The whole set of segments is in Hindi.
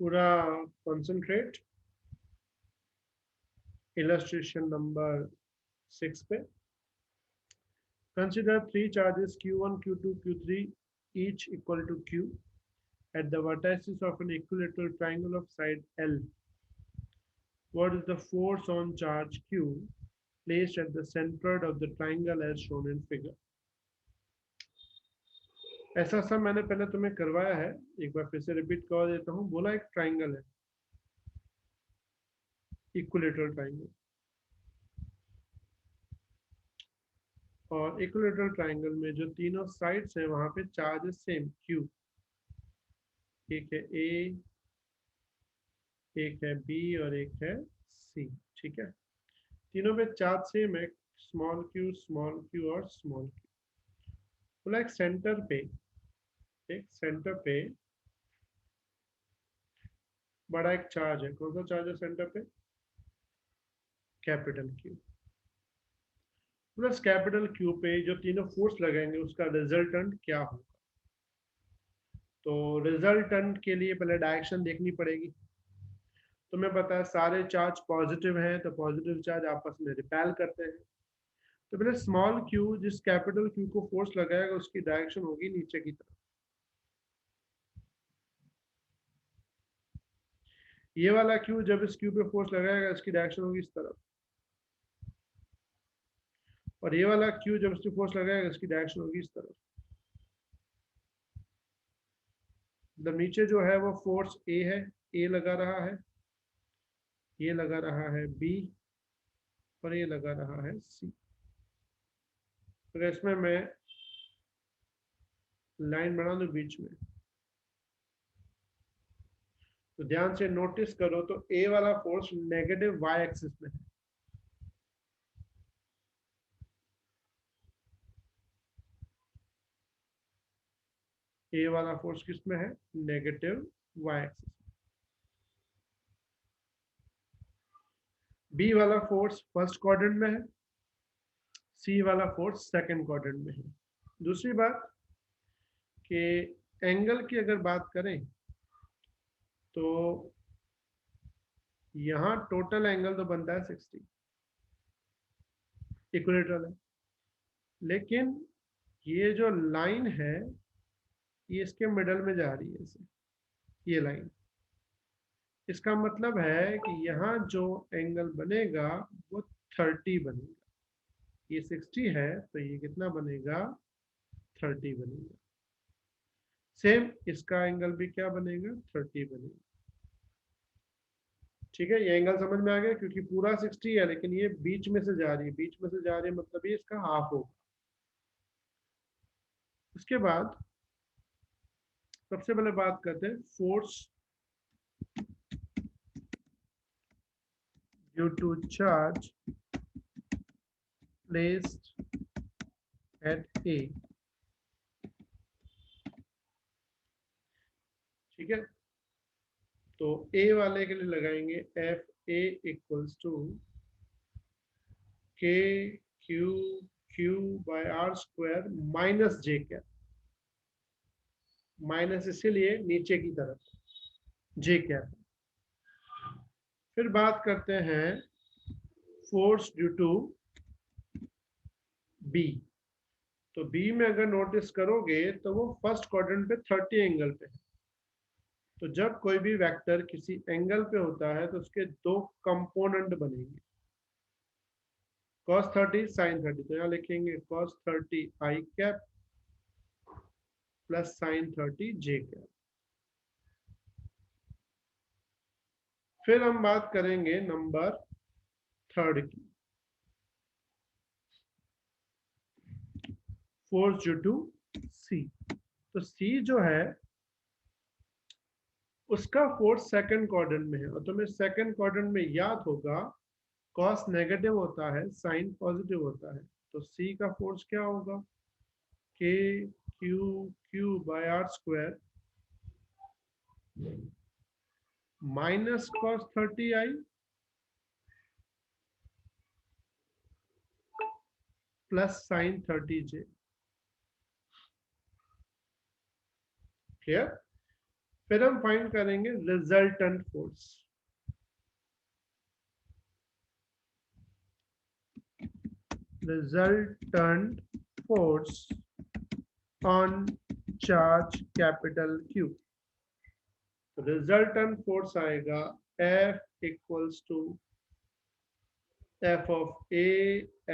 पूरा कॉन्सेंट्रेट इलस्ट्रेशन नंबर 6 पे। Consider three charges Q1, Q2, Q3 each equal to Q at the vertices of an equilateral triangle of side L. What is the force on charge Q placed at the center of the triangle as shown in figure? ऐसा सब मैंने पहले तुम्हें करवाया है, एक बार फिर से रिपीट करवा देता हूँ। बोला एक ट्राइंगल है, इक्विलेटरल ट्राइंगल, और इक्विलेटरल ट्राइंगल में जो तीनों साइड्स हैं वहां पे चार्ज है सेम Q। एक है A, एक है B और एक है C। ठीक है, तीनों पे चार्ज सेम है, स्मॉल क्यू और स्मॉल क्यू। बोला एक सेंटर पे बड़ा एक चार्ज है। कौन सा चार्ज है सेंटर पे? Capital Q। Plus capital Q पे जो तीनों फोर्स लगाएंगे उसका रिजल्टेंट क्या होगा? तो रिजल्टेंट के लिए पहले डायरेक्शन देखनी पड़ेगी। तुम्हें पता है सारे चार्ज पॉजिटिव हैं, तो पॉजिटिव चार्ज आपस में रिपेल करते हैं। तो पहले स्मॉल q जिस कैपिटल Q को फोर्स लगाएगा उसकी डायरेक्शन होगी नीचे की तरफ। ये वाला Q जब इस Q पे फोर्स लगाएगा इसकी डायरेक्शन होगी इस तरफ, और ये वाला Q जब इस पे फोर्स लगाएगा इसकी डायरेक्शन होगी इस तरफ। मतलब नीचे जो है वो फोर्स A है, A लगा रहा है, ये लगा रहा है B और ये लगा रहा है C। तो इसमें मैं लाइन बना दूं बीच में, तो ध्यान से नोटिस करो तो A वाला फोर्स नेगेटिव y एक्सिस में है, A वाला फोर्स किस में है? Negative y axis. B वाला फोर्स फर्स्ट क्वाड्रेंट में है, C वाला फोर्स सेकंड क्वाड्रेंट में है। दूसरी बात कि एंगल की अगर बात करें तो यहाँ टोटल एंगल तो बनता है 60, इक्विलेटरल है, लेकिन ये जो लाइन है ये इसके मिडल में जा रही है इसे, ये लाइन। इसका मतलब है कि यहाँ जो एंगल बनेगा वो 30 बनेगा। ये 60 है तो ये कितना बनेगा? 30 बनेगा। सेम इसका एंगल भी क्या बनेगा? 30 बनेगा। ठीक है, ये एंगल समझ में आ गया, क्योंकि पूरा 60 है लेकिन ये बीच में से जा रही है, बीच में से जा रही है मतलब ये इसका हाफ होगा। उसके बाद सबसे पहले बात करते हैं force due to charge placed at A. ठीक है, तो ए वाले के लिए लगाएंगे F A equals to K Q Q by R square minus J cap. Minus इसीलिए नीचे की तरफ जे कैप। फिर बात करते हैं फोर्स ड्यू टू बी। तो बी में अगर नोटिस करोगे तो वो फर्स्ट क्वाड्रेंट पे 30 एंगल पे है। तो जब कोई भी वेक्टर किसी एंगल पे होता है तो उसके दो कंपोनेंट बनेंगे, cos 30 sin 30। तो यहाँ लिखेंगे cos 30 आई कैप प्लस sin 30 जे कैप। फिर हम बात करेंगे नंबर थर्ड की, फोर्स ड्यू टू सी। तो सी जो है उसका फोर्स सेकंड क्वाड्रेंट में है, और तुम्हें सेकंड क्वाड्रेंट में याद होगा कॉस नेगेटिव होता है, साइन पॉजिटिव होता है। तो सी का फोर्स क्या होगा? K Q Q by R square minus cos 30 I plus sine 30 J. Clear? फिर हम फाइंड करेंगे resultant force. Resultant force on charge capital Q। Resultant force आएगा F equals to F of A,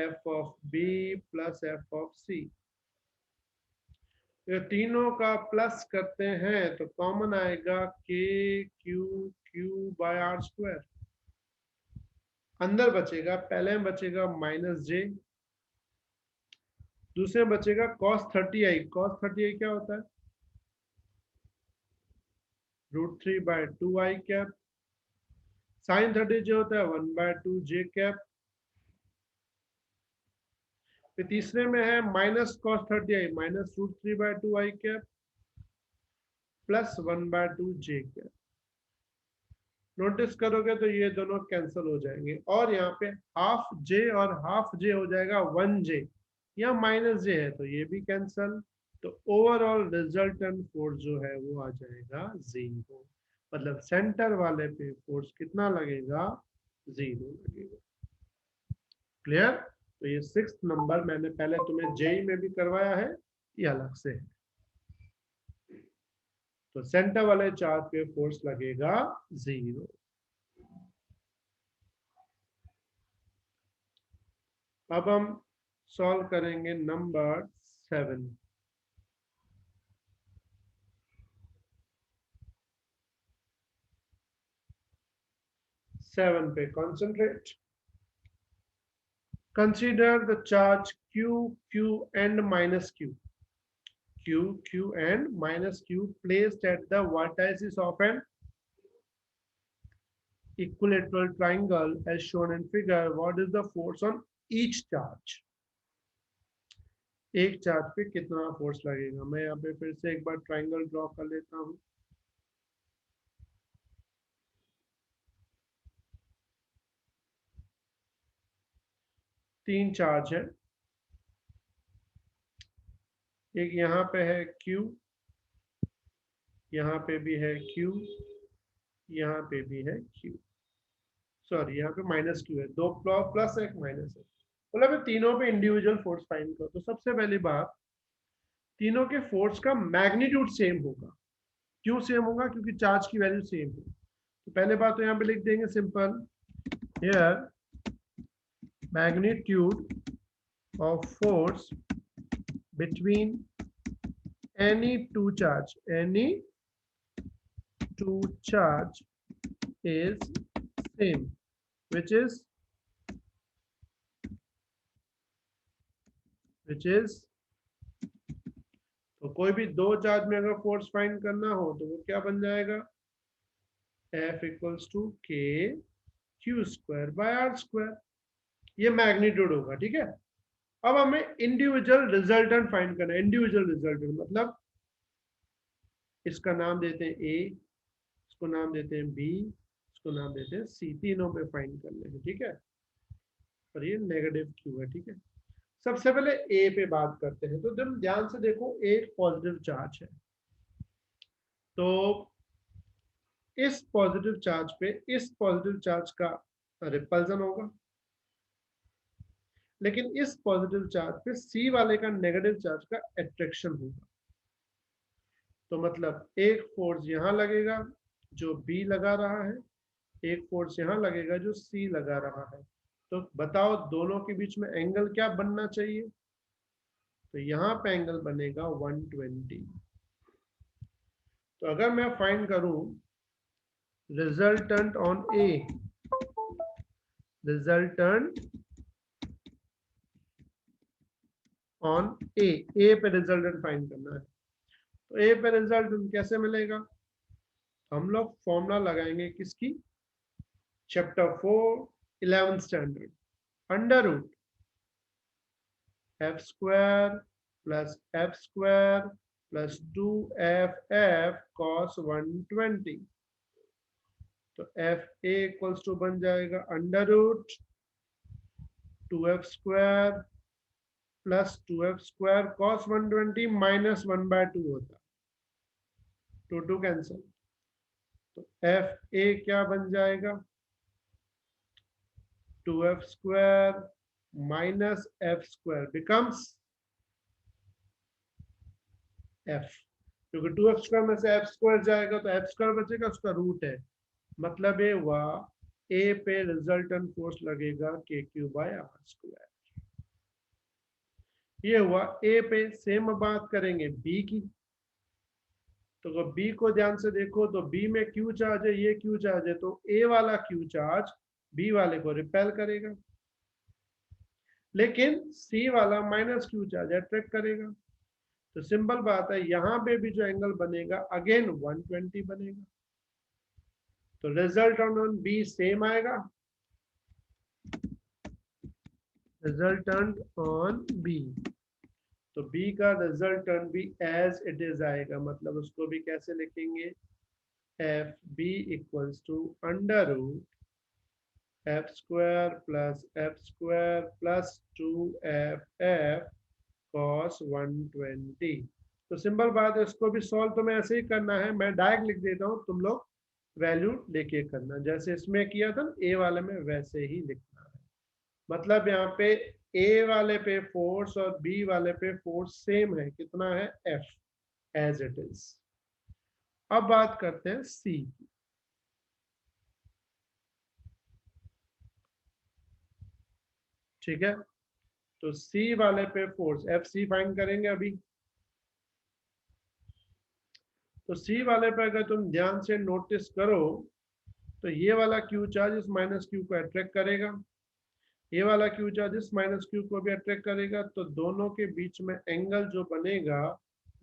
F of B plus F of C। ये तीनों का प्लस करते हैं तो कॉमन आएगा K Q by R square. अंदर बचेगा, पहले में बचेगा -j, दूसरे में बचेगा cos 30i। cos 30i क्या होता है? √3/2i cap. sin 30 जो होता है 1/2j कैप। फिर तीसरे में है -cos 30i -√3/2i cap plus 1/2j cap. Notice करोगे तो ये दोनों कैंसिल हो जाएंगे और यहाँ पे हाफ j और हाफ j हो जाएगा 1j। या -j है तो ये भी कैंसिल। तो ओवरऑल रिजल्टेंट फोर्स जो है वो आ जाएगा 0। मतलब सेंटर वाले पे फोर्स कितना लगेगा? 0 लगेगा। क्लियर? तो ये 6th नंबर मैंने पहले तुम्हें जेई में भी करवाया है, ये अलग से है। तो सेंटर वाले चार्ज पे फोर्स लगेगा 0। अब हम सॉल्व करेंगे नंबर 7। 7 पे concentrate. Consider the charge Q, Q and minus Q. Q, Q and minus Q placed at the vertices of an equilateral triangle as shown in figure. What is the force on each charge? एक चार्ज पे कितना फोर्स लगेगा? मैं यहाँ पे फिर से एक बार ट्राइंगल ड्रॉ कर लेता हूँ। तीन चार्ज है, एक यहाँ पे है Q, यहाँ पे भी है Q, यहाँ पे भी है Q। सॉरी, यहाँ पे -Q है, दो प्लस एक माइनस है। मतलब तीनों पे इंडिविजुअल फोर्स फाइंड करो। तो सबसे पहली बात, तीनों के फोर्स का मैग्नीट्यूड सेम होगा। क्यों सेम होगा? क्योंकि चार्ज की वैल्यू सेम है। तो पहले बात तो यहाँ पे लिख देंगे simple, here magnitude of force between any two charge is same, which is तो कोई भी दो चार्ज में अगर फोर्स फाइंड करना हो तो वो क्या बन जाएगा? F equals to K Q² by R square. ये मैग्नीट्यूड होगा, ठीक है। अब हमें इंडिविजुअल रिजल्टेंट फाइंड करना है। इंडिविजुअल रिजल्टेंट मतलब इसका नाम देते हैं A, इसको नाम देते हैं B, इसको नाम देते हैं C। तीनों पे फाइंड करने हैं, ठीक है। और ये नेगेटिव Q है, ठीक है। सबसे पहले A पे बात करते हैं। तो तुम ध्यान से देखो, एक पॉजिटिव चार्ज है, तो इस पॉजिटिव चार्ज पे इस पॉजिटिव चार्ज का रिपल्जन होगा, लेकिन इस पॉजिटिव चार्ज पे C वाले का नेगेटिव चार्ज का अट्रैक्शन होगा। तो मतलब एक फोर्स यहाँ लगेगा जो B लगा रहा है, एक फोर्स यहाँ लगेगा जो C लगा रहा है। तो बताओ दोनों के बीच में एंगल क्या बनना चाहिए? तो यहाँ पे एंगल बनेगा 120। तो अगर मैं फाइंड करूं resultant on A, resultant on A, A पे रिजल्टेंट फाइंड करना है। तो A पे रिजल्टेंट कैसे मिलेगा? हम लोग फॉर्मूला लगाएंगे किसकी? Chapter 4 11th standard, under root f² plus f² plus 2ff cos 120। तो FA इक्वल्स टू बन जाएगा under root 2f² plus 2f² cos 120 -1/2 होता, 2 कैंसिल। तो एफ ए क्या बन जाएगा, 2f² minus f² becomes f, क्योंकि 2f² में से f² जाएगा तो f² बचेगा, उसका रूट है, मतलब ये हुआ ए पे रिजल्टेंट फोर्स लगेगा KQ/r²। ये हुआ ए पे। सेम बात करेंगे बी की, तो बी को ध्यान से देखो, तो बी में क्यू चार्ज है, ये क्यू चार्ज है, तो ए वाला क्यू चार्ज बी वाले को रिपेल करेगा, लेकिन सी वाला माइनस क्यू चार्ज अट्रैक्ट करेगा। तो सिंपल बात है, यहां पे भी जो एंगल बनेगा अगेन 120 बनेगा, तो रिजल्ट ऑन बी सेम आएगा, रिजल्टेंट ऑन बी, तो बी का रिजल्टेंट भी एज इट इज आएगा, मतलब उसको भी कैसे लिखेंगे, F B equals to under root f² plus 2f cos 120। तो सिंपल बात है, इसको भी सॉल्व तो मैं ऐसे ही करना है, मैं डायरेक्ट लिख देता हूँ, तुम लोग वैल्यू लेके करना, जैसे इसमें किया था ए वाले में वैसे ही लिखना है। मतलब यहाँ पे ए वाले पे फोर्स और बी वाले पे फोर्स सेम है, कितना है, एफ, एज इट इज। अब बात करते हैं सी की। ठीक है, तो सी वाले पे फोर्स एफ सी फाइंड करेंगे अभी। तो सी वाले पे अगर तुम ध्यान से नोटिस करो, तो ये वाला क्यू चार्ज इस माइनस क्यू को अट्रैक्ट करेगा, ये वाला क्यू चार्ज इस माइनस क्यू को भी अट्रैक्ट करेगा, तो दोनों के बीच में एंगल जो बनेगा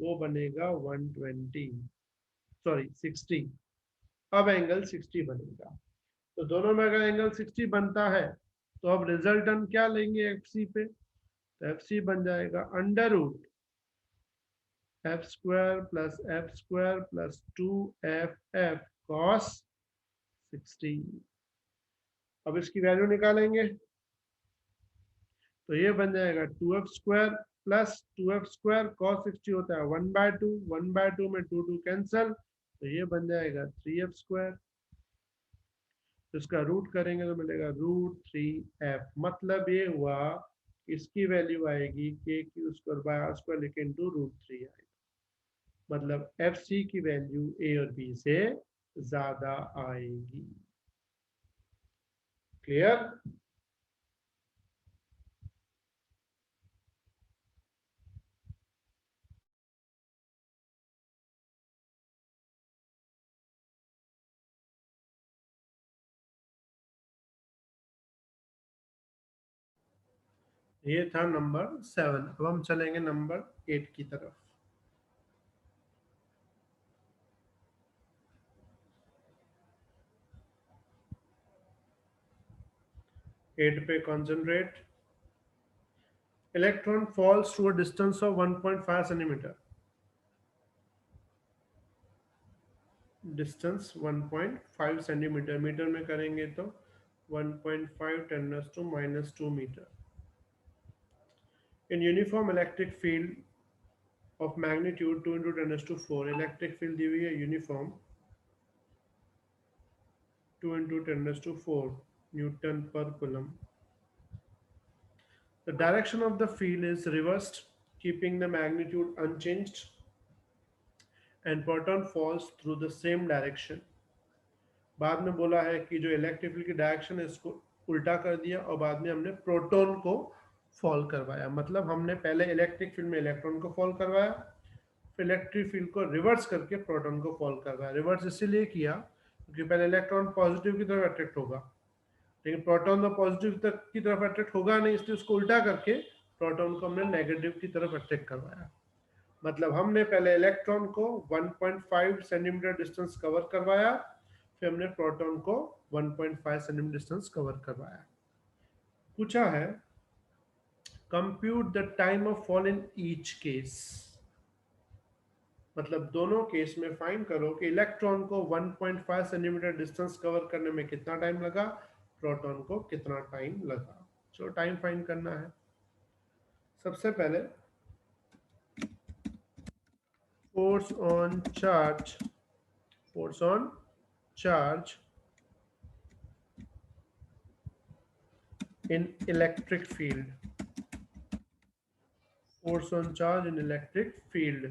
वो बनेगा 120, सॉरी 60। अब एंगल 60 बनेगा, तो दोनों में अगर एंगल 60 बनता है, तो अब रिजल्टेंट क्या लेंगे एफ सी पे, तो एफ सी बन जाएगा under root f² plus f² plus 2f cos 60। अब इसकी वैल्यू निकालेंगे, तो ये बन जाएगा 2f² प्लस 2f² cos 60 होता है 1/2, 1/2 में 2 कैंसल, तो ये बन जाएगा 3f²। तो इसका रूट करेंगे तो मिलेगा √3f, मतलब ये हुआ इसकी वैल्यू आएगी KQ²/r², लेकिन √3 आएगी, मतलब एफ सी की वैल्यू ए और बी से ज्यादा आएगी। क्लियर? ये था नंबर 7। अब हम चलेंगे नंबर 8 की तरफ। 8 पे concentrate. Electron falls to a distance of 1.5 centimetre, distance 1.5 centimetre, metre में करेंगे तो 1.5 × 10⁻² metre, in uniform electric field of magnitude 2 × 10⁴, electric field दी हुई है uniform 2 × 10⁴ newton per coulomb. The direction of the field is reversed, keeping the magnitude unchanged, and proton falls through the same direction. बाद में बोला है कि जो इलेक्ट्रिक फील्ड की डायरेक्शन है इसको उल्टा कर दिया, और बाद में हमने प्रोटॉन को फॉल करवाया, मतलब हमने पहले इलेक्ट्रिक फील्ड में इलेक्ट्रॉन को फॉल करवाया, फिर इलेक्ट्रिक फील्ड को रिवर्स करके प्रोटॉन को फॉल करवाया। रिवर्स इसीलिए किया क्योंकि पहले इलेक्ट्रॉन पॉजिटिव की तरफ अट्रैक्ट होगा, लेकिन प्रोटॉन तो पॉजिटिव तक की तरफ अट्रैक्ट होगा नहीं, इसलिए उसको उल्टा करके प्रोटॉन को हमने नेगेटिव की तरफ अट्रैक्ट करवाया। मतलब हमने पहले इलेक्ट्रॉन को 1.5 सेंटीमीटर डिस्टेंस कवर करवाया, फिर हमने प्रोटॉन को 1.5 सेंटीमीटर डिस्टेंस कवर करवाया। पूछा है compute the time of fall in each case, मतलब दोनों केस में फाइंड करो कि इलेक्ट्रॉन को 1.5 सेंटीमीटर डिस्टेंस कवर करने में कितना टाइम लगा, प्रोटॉन को कितना टाइम लगा। चलो टाइम फाइंड करना है। सबसे पहले force on charge, force on charge in electric field, force on charge in electric field।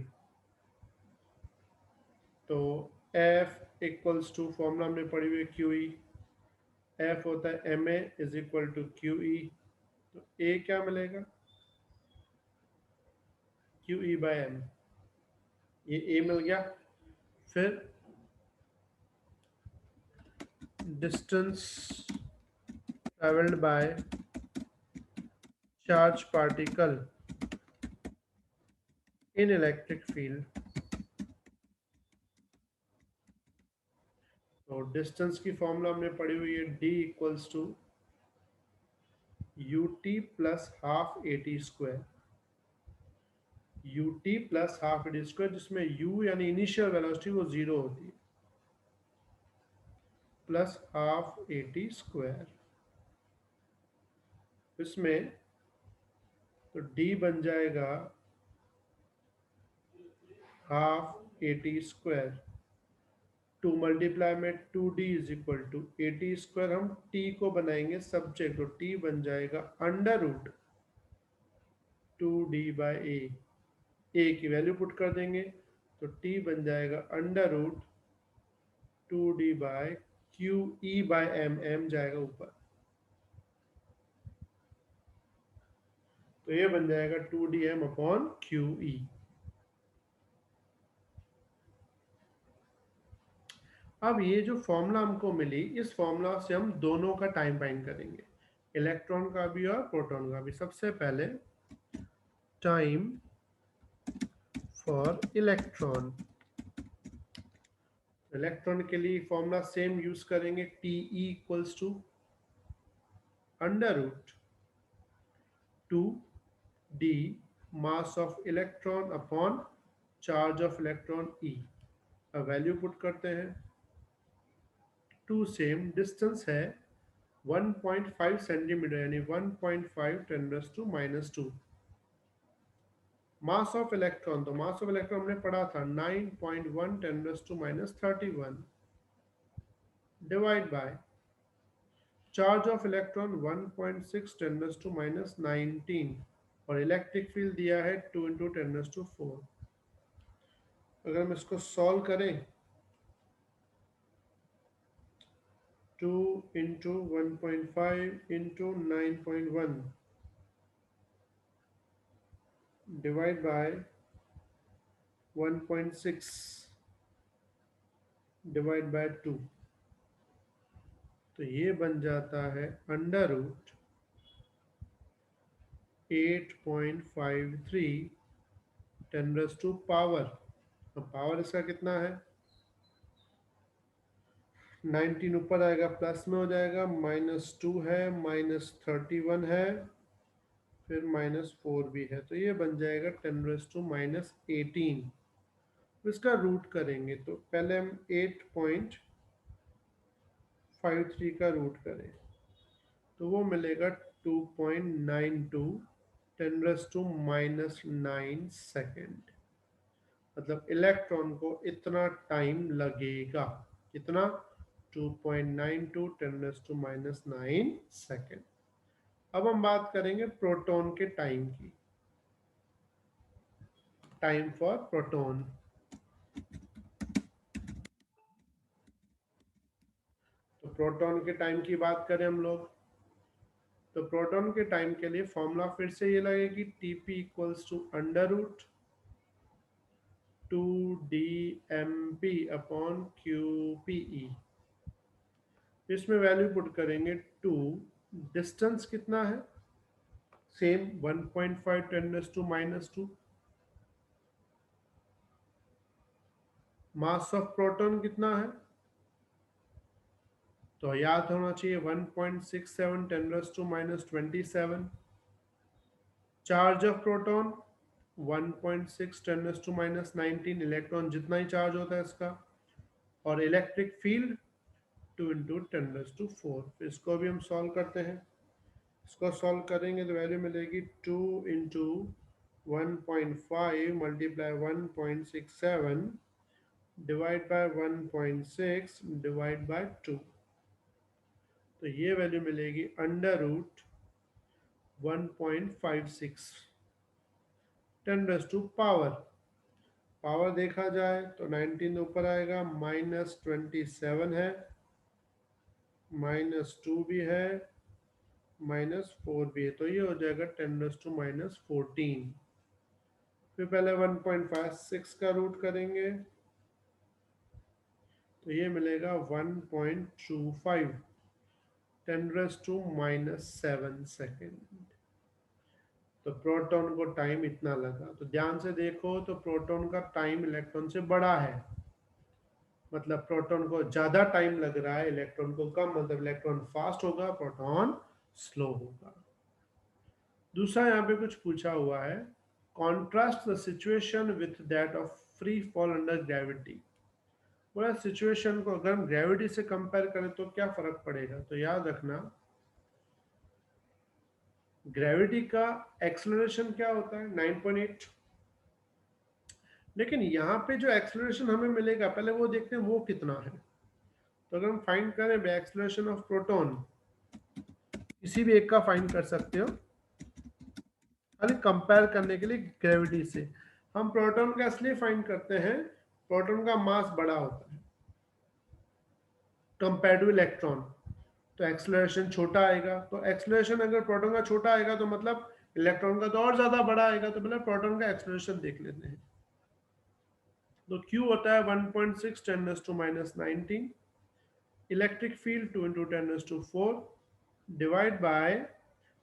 तो F इक्वल्स टू, फॉर्मूला हमने पढ़ी हुई क्यू ई, F होता है M A is equal to Q E. तो ए क्या मिलेगा, क्यू ई बाय एम, ये ए मिल गया। फिर distance travelled by charge particle in electric field. तो डिस्टेंस की फॉर्मूला हमने पढ़ी हुई है, d equals to U T plus half A T square, U T plus half A T square, जिसमें u यानी इनिशियल वेलोसिटी वो 0 होती है, plus half A T square. इसमें तो d बन जाएगा half A T square, 2 multiply में 2d is equal to A T square. हम t को बनाएंगे सब्जेक्ट, तो t बन जाएगा अंडर रूट 2d बाई ए की वैल्यू पुट कर देंगे, तो t बन जाएगा under root 2d by Q E by M, M जाएगा ऊपर, तो ये बन जाएगा 2dm अपॉन क्यू ई। अब ये जो फॉर्मूला हमको मिली, इस फॉर्मूला से हम दोनों का टाइम फाइंड करेंगे, इलेक्ट्रॉन का भी और प्रोटॉन का भी। सबसे पहले टाइम फॉर इलेक्ट्रॉन, इलेक्ट्रॉन के लिए फॉर्मूला सेम यूज करेंगे, T E equals to under root 2d mass of electron upon charge of electron E. अब वैल्यू पुट करते हैं, 2 सेम, डिस्टेंस है 1.5 सेंटीमीटर यानी 1.5 × 10⁻²। मास ऑफ इलेक्ट्रॉन, तो मास ऑफ इलेक्ट्रॉन हमने पढ़ा था 9.1 × 10⁻31 divide by charge of electron 1.6 × 10⁻19 और इलेक्ट्रिक फील्ड दिया है 2 × 10⁻4। अगर हम इसको सॉल्व करें, 2 × 1.5 × 9.1 डिवाइड बाय 1.6 डिवाइड बाय 2, तो ये बन जाता है अंडर रूट 8.53 × 10⁻²। अब पावर इसका कितना है, 19 ऊपर आएगा प्लस में हो जाएगा, -2 है, -31 है, फिर -4 भी है, तो ये बन जाएगा 10⁻−18। इसका रूट करेंगे, तो पहले हम 8.53 का रूट करें, तो वो मिलेगा 2.92 10⁻⁻9 सेकेंड। मतलब इलेक्ट्रॉन को इतना टाइम लगेगा, कितना, 2.92 10⁻⁻9 सेकेंड। अब हम बात करेंगे प्रोटॉन के टाइम की, टाइम फॉर प्रोटॉन। तो प्रोटॉन के टाइम की बात करें हम लोग, तो प्रोटॉन के टाइम के लिए फॉर्मूला फिर से ये लगेगी, TP equals to under root 2dmp upon QPE। इसमें वैल्यू पुट करेंगे 2, डिस्टेंस कितना है, सेम 1.5 10⁻², मास ऑफ प्रोटॉन कितना है, तो याद होना चाहिए 1.67 10⁻⁻27, चार्ज ऑफ प्रोटॉन 1.6 10⁻⁻19, इलेक्ट्रॉन जितना ही चार्ज होता है इसका, और इलेक्ट्रिक फील्ड 2 × 10⁻⁴। इसको भी हम सॉल्व करते हैं, इसको सॉल्व करेंगे तो वैल्यू मिलेगी 2 × 1.5 × 1.67 डिवाइड बाय 1.6 डिवाइड बाय 2, तो ये वैल्यू मिलेगी अंडर रूट 1.56 10 पावर। पावर देखा जाए तो 19 ऊपर आएगा, -27 है, -2 भी है, -4 भी है, तो ये हो जाएगा 10⁻14। फिर पहले 1.56 का रूट करेंगे तो ये मिलेगा 1.25 10⁻7 सेकेंड। तो प्रोटॉन को टाइम इतना लगा। तो ध्यान से देखो तो प्रोटॉन का टाइम इलेक्ट्रॉन से बड़ा है, मतलब प्रोटॉन को ज्यादा टाइम लग रहा है, इलेक्ट्रॉन को कम, मतलब इलेक्ट्रॉन फास्ट होगा, प्रोटॉन स्लो होगा। दूसरा यहाँ पे कुछ पूछा हुआ है, contrast the situation with that of free fall under gravity. बोला सिचुएशन को अगर हम ग्रेविटी से कंपेयर करें तो क्या फर्क पड़ेगा। तो याद रखना ग्रेविटी का एक्सेलरेशन क्या होता है 9.8, लेकिन यहाँ पे जो एक्सेलरेशन हमें मिलेगा पहले वो देखते हैं वो कितना है। तो अगर हम फाइंड करें एक्सेलरेशन ऑफ प्रोटॉन, किसी भी एक का फाइंड कर सकते हो, खाली कंपेयर करने के लिए ग्रेविटी से। हम प्रोटॉन का इसलिए फाइंड करते हैं, प्रोटॉन का मास बड़ा होता है कंपेयर टू इलेक्ट्रॉन, तो एक्सेलरेशन छोटा आएगा। तो एक्सेलरेशन अगर प्रोटॉन का छोटा आएगा तो मतलब इलेक्ट्रॉन का तो और ज्यादा बड़ा आएगा, तो मतलब प्रोटॉन का एक्सेलरेशन देख लेते हैं। तो Q होता है 1.6 10⁻19, electric field 2 × 10⁻4 divide by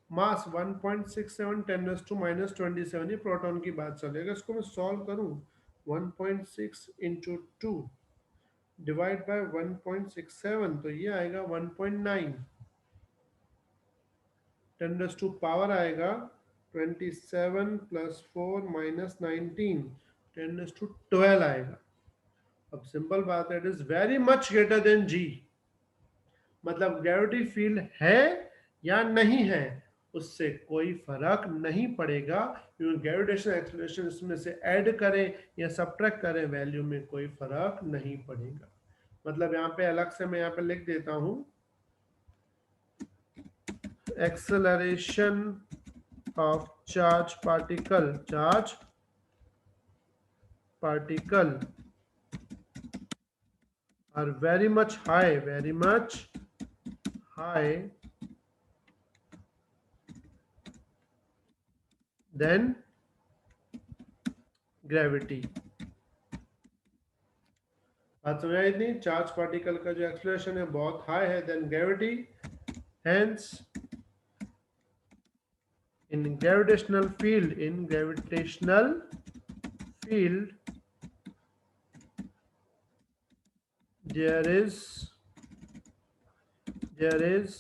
mass 1.67 10⁻27। ये प्रोटॉन की बात चलेगा। इसको मैं सॉल्व करूं 1.6 × 2 डिवाइड बाय 1.67, तो ये आएगा 1.9, 10 पावर आएगा 27 + 4 - 19 10⁻12 आएगा। अब सिंपल बात है, it is very much greater than G, मतलब ग्रेविटी फील्ड है या नहीं है उससे कोई फर्क नहीं पड़ेगा, क्योंकि ग्रेविटेशनल एक्सेलरेशन इसमें से ऐड करें या सब्ट्रैक्ट करें वैल्यू में कोई फर्क नहीं पड़ेगा। मतलब यहाँ पे अलग से मैं यहाँ पे लिख देता हूं, acceleration of charge particle are very much high than gravity। बात समझ आई थी, चार्ज पार्टिकल का जो एक्सेलरेशन है बहुत हाई है then gravity, hence in gravitational field there is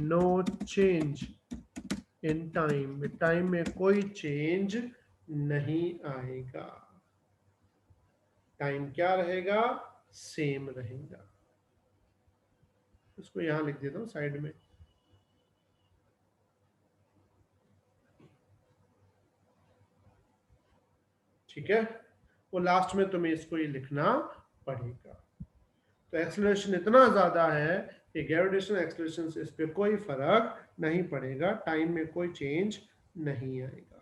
no change in time में कोई चेंज नहीं आएगा, टाइम क्या रहेगा, सेम रहेगा। इसको यहां लिख देता हूं साइड में। ठीक है, वो लास्ट में तुम्हें इसको ही लिखना पड़ेगा। तो एक्सेलरेशन इतना ज्यादा है कि ग्रेविटेशनल एक्सेलरेशन से इस पर कोई फर्क नहीं पड़ेगा, टाइम में कोई चेंज नहीं आएगा।